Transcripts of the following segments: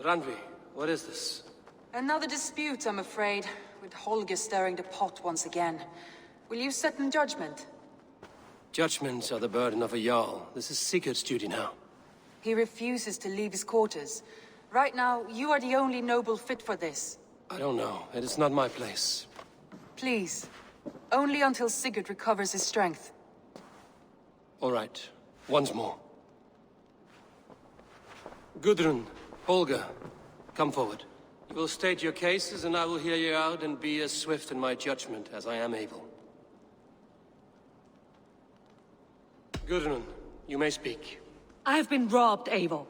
Randvi, what is this? Another dispute, I'm afraid, with Holger stirring the pot once again. Will you set in judgment? Judgments are the burden of a Jarl. This is Sigurd's duty now. He refuses to leave his quarters. Right now, you are the only noble fit for this. I don't know. It is not my place. Please. Only until Sigurd recovers his strength. All right. Once more. Gudrun, Holger, come forward. You will state your cases, and I will hear you out and be as swift in my judgment as I am able. Gudrun, you may speak. I have been robbed, Eivor.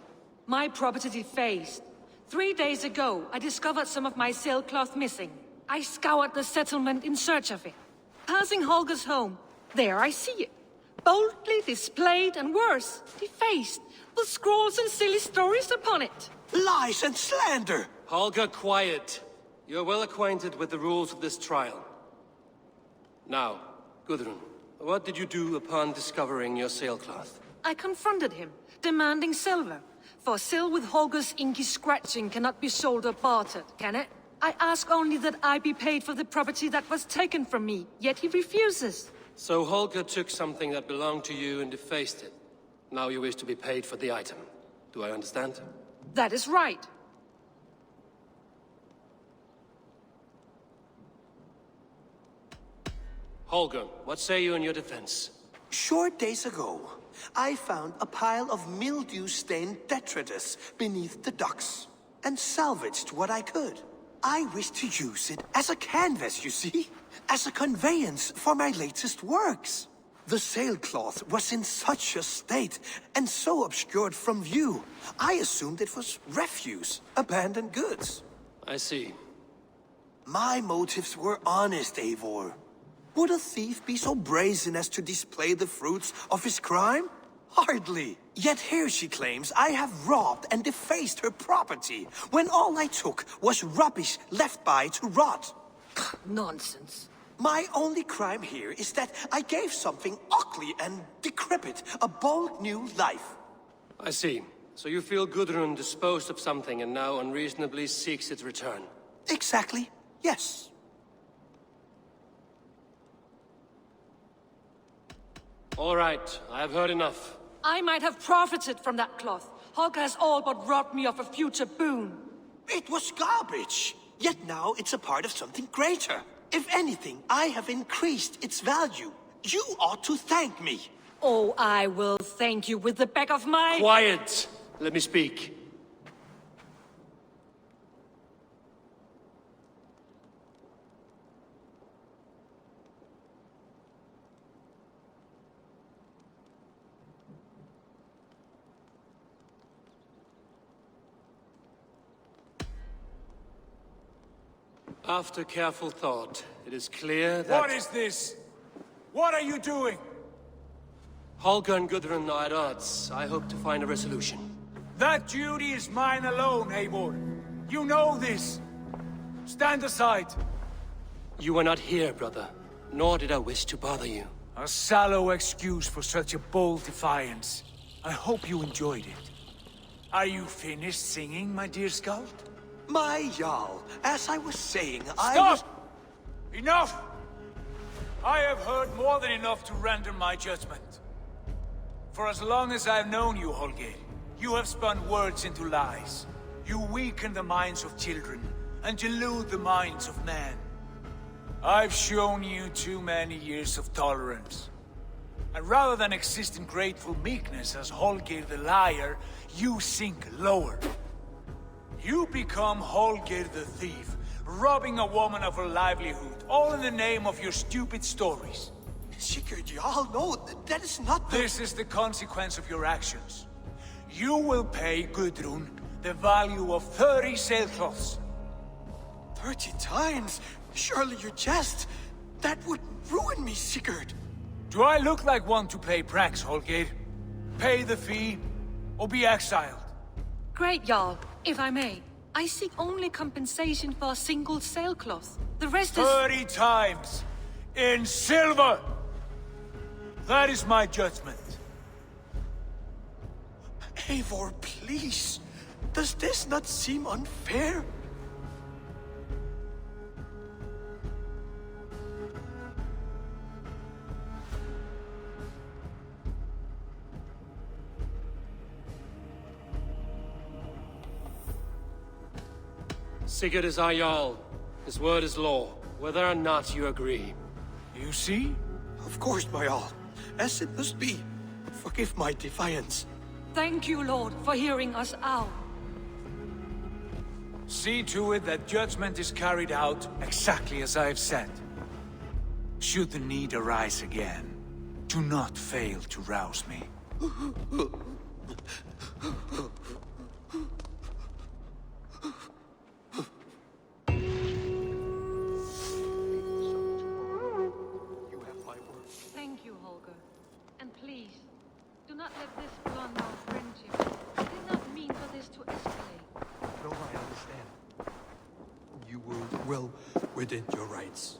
My property defaced. 3 days ago, I discovered some of my sailcloth missing. I scoured the settlement in search of it. Passing Holger's home, there I see it. Boldly displayed and worse, defaced, with scrolls and silly stories upon it. Lies and slander! Holger, quiet. You're well acquainted with the rules of this trial. Now, Gudrun, what did you do upon discovering your sailcloth? I confronted him, demanding silver. For sil with Holger's inky scratching cannot be sold or bartered, can it? I ask only that I be paid for the property that was taken from me, yet he refuses. So Holger took something that belonged to you and defaced it. Now you wish to be paid for the item. Do I understand? That is right. Holger, what say you in your defense? Short days ago, I found a pile of mildew-stained detritus beneath the docks, and salvaged what I could. I wish to use it as a canvas, you see? As a conveyance for my latest works. The sailcloth was in such a state, and so obscured from view, I assumed it was refuse, abandoned goods. I see. My motives were honest, Eivor. Would a thief be so brazen as to display the fruits of his crime? Hardly. Yet here she claims I have robbed and defaced her property, when all I took was rubbish left by to rot. Nonsense. My only crime here is that I gave something ugly and decrepit a bold new life. I see. So you feel Gudrun disposed of something and now unreasonably seeks its return? Exactly, yes. All right, I have heard enough. I might have profited from that cloth. Holger has all but robbed me of a future boon. It was garbage. Yet now it's a part of something greater. If anything, I have increased its value. You ought to thank me. Oh, I will thank you with the back of my... Quiet! Let me speak. After careful thought, it is clear that... What is this? What are you doing? Holger and Gudrun are at odds. I hope to find a resolution. That duty is mine alone, Eivor. You know this. Stand aside. You were not here, brother. Nor did I wish to bother you. A sallow excuse for such a bold defiance. I hope you enjoyed it. Are you finished singing, my dear Skald? My Jarl, as I was saying, Stop! Enough! I have heard more than enough to render my judgment. For as long as I've known you, Holger, you have spun words into lies. You weaken the minds of children, and delude the minds of men. I've shown you too many years of tolerance. And rather than exist in grateful meekness as Holger the liar, you sink lower. You become Holger the thief, robbing a woman of her livelihood, all in the name of your stupid stories. Sigurd, Jarl, no, that is not the... This is the consequence of your actions. You will pay Gudrun the value of 30 sailcloths. 30 times? Surely you jest. That would ruin me, Sigurd. Do I look like one to pay pranks, Holger? Pay the fee, or be exiled. Great, Jarl, if I may. I seek only compensation for a single sailcloth. The rest is... 30 times! In silver! That is my judgment. Eivor, please. Does this not seem unfair? Sigurd is our Jarl. His word is law, whether or not you agree. You see? Of course, my all. As it must be. Forgive my defiance. Thank you, Lord, for hearing us out. See to it that judgment is carried out exactly as I have said. Should the need arise again, do not fail to rouse me. Thank you, Holger. And please, do not let this blunder our friendship. I did not mean for this to escalate. No, I understand. You were well within your rights.